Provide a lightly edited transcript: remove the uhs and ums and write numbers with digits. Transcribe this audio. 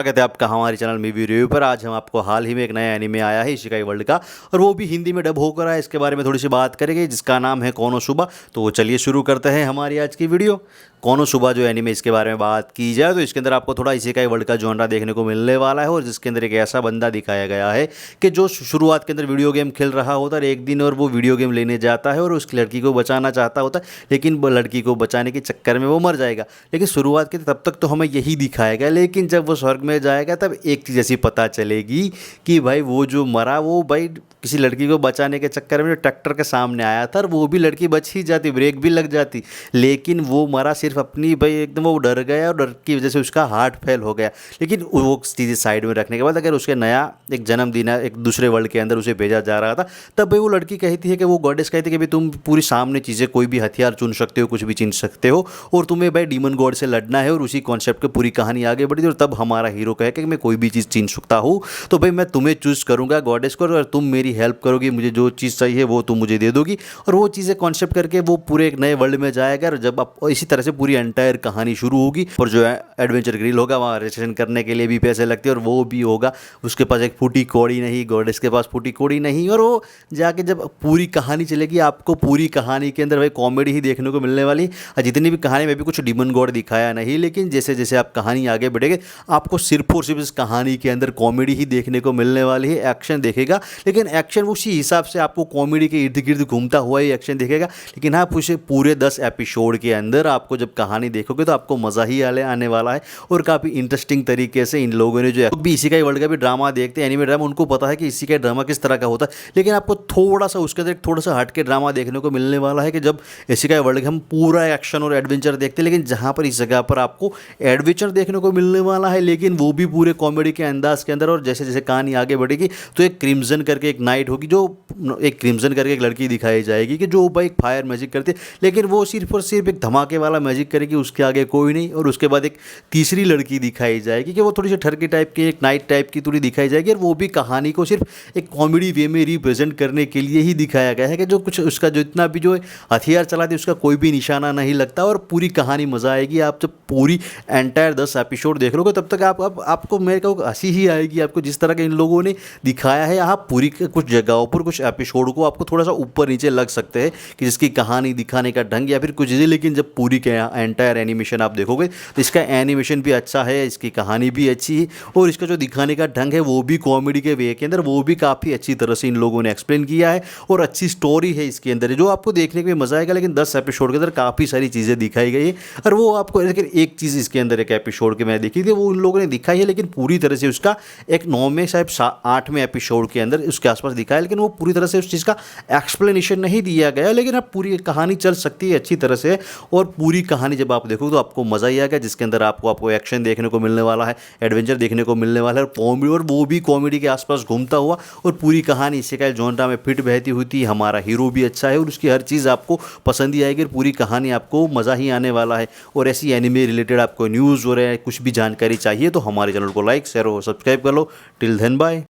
स्वागत है आपका हमारे चैनल में रिव्यू पर। आज हम आपको हाल ही में एक नया एनीमे आया है इशिकाई वर्ल्ड का, और वो भी हिंदी में डब होकर आया। इसके बारे में थोड़ी सी बात करेंगे, जिसका नाम है कोनोसुबा। तो चलिए शुरू करते हैं हमारी आज की वीडियो। कोनोसुबा जो एनीमे, इसके बारे में बात की जाए तो इसके अंदर आपको थोड़ा इशिकाई वर्ल्ड का जॉनरा देखने को मिलने वाला है, और जिसके अंदर एक ऐसा बंदा दिखाया गया है कि जो शुरुआत के अंदर वीडियो गेम खेल रहा होता है एक दिन, और वो वीडियो गेम लेने जाता है और उस लड़की को बचाना चाहता होता है, लेकिन वो लड़की को बचाने के चक्कर में वो मर जाएगा। लेकिन शुरुआत के तब तक तो हमें यही दिखाया गया, लेकिन जब वो स्वर्ग में जाएगा तब एक चीज़ ऐसी पता चलेगी कि भाई वो जो मरा वो भाई किसी लड़की को बचाने के चक्कर में जो ट्रैक्टर के सामने आया था, और वो भी लड़की बच ही जाती, ब्रेक भी लग जाती, लेकिन वो मरा सिर्फ अपनी भाई एकदम वो डर गया, और डर की वजह से उसका हार्ट फेल हो गया। लेकिन वो चीज़ें साइड में रखने के बाद अगर उसके नया एक जन्मदिन है एक दूसरे वर्ल्ड के अंदर उसे भेजा जा रहा था, तब भाई वो लड़की कहती है कि वो गॉडेस कहती है कि भाई तुम पूरी सामने चीज़ें कोई भी हथियार चुन सकते हो, कुछ भी चुन सकते हो, और तुम्हें भाई डीमन गॉड से लड़ना है। और उसी कॉन्सेप्ट की पूरी कहानी आगे बढ़ी, और तब हमारा हीरो कहे कि मैं कोई भी चीज़ चुन सकता हूँ, तो भाई मैं तुम्हें चूज़ करूँगा गॉडेस को, और तुम मेरी हेल्प करोगी, मुझे जो चीज़ चाहिए वो तुम मुझे दे दोगी। और वो चीज़ें कॉन्सेप्ट करके वो पूरे एक नए वर्ल्ड में जाएगा, और जब आप इसी तरह से पूरी एंटायर कहानी शुरू होगी। और जो एडवेंचर ग्रिल होगा वहाँ रजिस्ट्रेशन करने के लिए भी पैसे लगते हैं, और वो भी होगा, उसके पास एक फूटी कौड़ी नहीं, गॉडेस के पास फूटी कौड़ी नहीं। और वो जाके जब पूरी कहानी चलेगी, आपको पूरी कहानी के अंदर भाई कॉमेडी ही देखने को मिलने वाली है। जितनी भी कहानी में भी कुछ डीमन गॉड दिखाया नहीं, लेकिन जैसे जैसे आप कहानी आगे बढ़ेगी आपको सिर्फ और सिर्फ इस कहानी के अंदर कॉमेडी ही देखने को मिलने वाली है। एक्शन देखेगा, लेकिन एक्शन उसी हिसाब से आपको कॉमेडी के इर्द गिर्द घूमता हुआ ही एक्शन दिखेगा। लेकिन हाँ, पूरे 10 एपिसोड के अंदर आपको जब कहानी देखोगे तो आपको मज़ा ही आने वाला है, और काफ़ी इंटरेस्टिंग तरीके से इन लोगों ने जो भी इशिकाई वर्ल्ड का भी ड्रामा देखते हैं, एनिमे ड्रामा, उनको पता है कि इशिकाई ड्रामा किस तरह का होता है। लेकिन आपको थोड़ा सा उसके अंदर थोड़ा सा हट के ड्रामा देखने को मिलने वाला है कि जब इशिकाई वर्ल्ड हम पूरा एक्शन और एडवेंचर देखते हैं, लेकिन जहाँ पर इस जगह पर आपको एडवेंचर देखने को मिलने वाला है, लेकिन वो भी पूरे कॉमेडी के अंदाज के अंदर। और जैसे जैसे कहानी आगे बढ़ेगी तो एक क्रिम्जन करके एक नाइट होगी, जो एक क्रिम्जन करके एक लड़की दिखाई जाएगी कि जो भाई फायर मैजिक करती है, लेकिन वो सिर्फ और सिर्फ एक धमाके वाला मैजिक करेगी, उसके आगे कोई नहीं। और उसके बाद एक तीसरी लड़की दिखाई जाएगी कि वो थोड़ी सी ठरकी टाइप की, एक नाइट टाइप की थोड़ी दिखाई जाएगी, और वो भी कहानी को सिर्फ एक कॉमेडी वे में रिप्रेजेंट करने के लिए ही दिखाया गया है कि जो कुछ उसका जो इतना भी जो हथियार चलाते उसका कोई भी निशाना नहीं लगता। और पूरी कहानी मज़ा आएगी। आप जब पूरी एंटायर 10 एपिसोड देख लोगे तब तक आपको मेरे को हंसी ही आएगी, आपको जिस तरह के इन लोगों ने दिखाया है। आप पूरी कुछ जगहों पर कुछ एपिसोड को आपको थोड़ा सा ऊपर नीचे लग सकते हैं कि जिसकी कहानी दिखाने का ढंग या फिर कुछ चीज़ें, लेकिन जब पूरी के एंटायर एनिमेशन आप देखोगे तो इसका एनिमेशन भी अच्छा है, इसकी कहानी भी अच्छी है, और इसका जो दिखाने का ढंग है वो भी कॉमेडी के वे के अंदर वो भी काफ़ी अच्छी तरह से इन लोगों ने एक्सप्लेन किया है, और अच्छी स्टोरी है इसके अंदर जो आपको देखने में मज़ा आएगा। लेकिन 10 एपिसोड के अंदर काफ़ी सारी चीज़ें दिखाई गई है, और वो आपको लेकिन एक चीज़ इसके अंदर एक एपिसोड के मैं देखी थी वो उन लोगों ने दिखाई है, लेकिन पूरी तरह से उसका एक 9वें शायद 8वें एपिसोड के अंदर उसके आसपास दिखाया, लेकिन वो पूरी तरह से उस चीज़ का एक्सप्लेनेशन नहीं दिया गया। लेकिन अब पूरी कहानी चल सकती है अच्छी तरह से, और पूरी कहानी जब आप देखोगे तो आपको मज़ा ही आएगा, जिसके अंदर आपको एक्शन देखने को मिलने वाला है, एडवेंचर देखने को मिलने वाला है, और कॉमेडी, और वो भी कॉमेडी के आसपास घूमता हुआ, और पूरी कहानी इशिकाई जॉनरा में फिट बहती हुई थी। हमारा हीरो भी अच्छा है, और उसकी हर चीज़ आपको पसंद ही आएगी, और पूरी कहानी आपको मज़ा ही आने वाला है। और ऐसी एनिमे रिलेटेड आपको न्यूज़ और कुछ भी जानकारी चाहिए तो हमारे चैनल को लाइक शेयर और सब्सक्राइब कर लो। Till then bye.